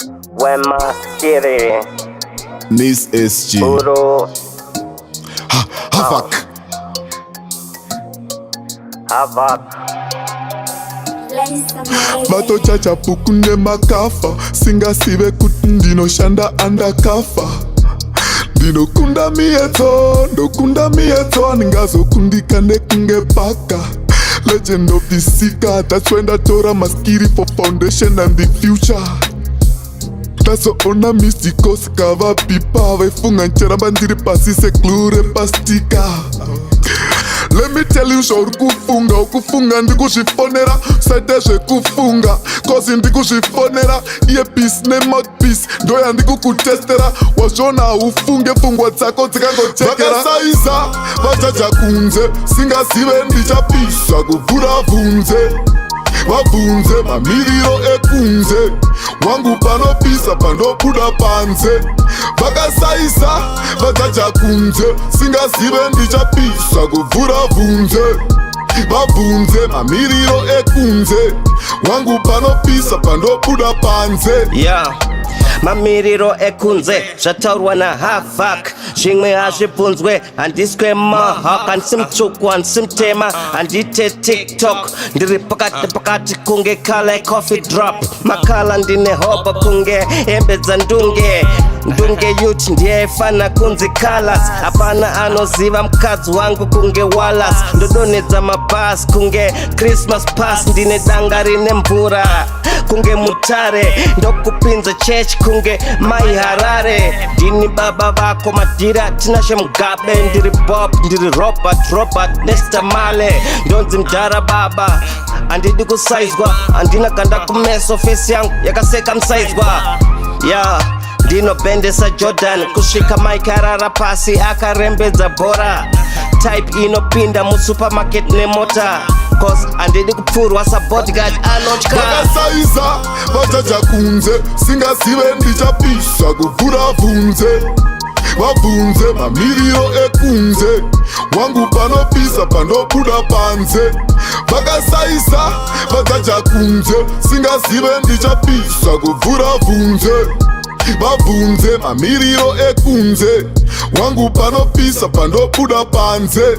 Maskiri Nis SG Uru Havak Havak Bato chacha pukunde makafa Singasibe kuti ndinoshanda undercover Ndinokunda miyeto Ningazokundika nekunge paka Legend of the seeker, that's when I tora Maskiri for foundation and the future. That's ona mystical skava pipa Vaifunga ncheramba ndiri pasi seklure pastika. Let me tell you sho ukufunga ndikuzvifonera saite zvekufunga cause ndikuzvifonera iye peace nemouthpiece ndoya ndikukutestera wazvona ufunge pfungwa dzako dzikangochekera vakasaiza vachacha kunze singazive ndichapisa kuvhura Vhunze Vhunze mamiriro ekunze wangu panopisa pandobuda panze vakasaisa vachacha kunze singazive ndichapisa kuvhura Vhunze mamiriro ekunze wangu panopisa pandobuda panze mamiriro ekunze zvataurwa naHavak zvimwe hazvibvunzwe handiswe mahawk handisi mutsvuku handisi mutema handite tiktok ndiri pakati kunge kala coffee drop makala ndine hoba kunge hembe dzandunge youth ndiyaifana kunzi colors hapana anoziva mukadzi wangu kunge Wallace ndodonedza mabhasi kunge Christmas pass ndine danga rine mvura kunge Mutare ndokupinza church kunge Mai Harare ndini baba vako madhira tinashe mugabe ndiri Bob ndiri Robert Lesta male ndonzi mdhara baba handidi kusaizwa handina ganda kumeso fesi yangu yakaseka musaizwa ndinobhendesa Jordan kusvika Mike arara pasi akarembedza bhora type inopinda musupermarket nemota cause handidi kupfurwa sabodyguard anotya vakasaiza vachacha kunze singazive ndichapisa kuvhura Vhunze mamiriro ekunze wangu panopisa pandobuda panze vakasaisa vachacha kunze singazive ndichapisa kuvhura Vhunze mamiriro ekunze wangu panopisa pandobuda panze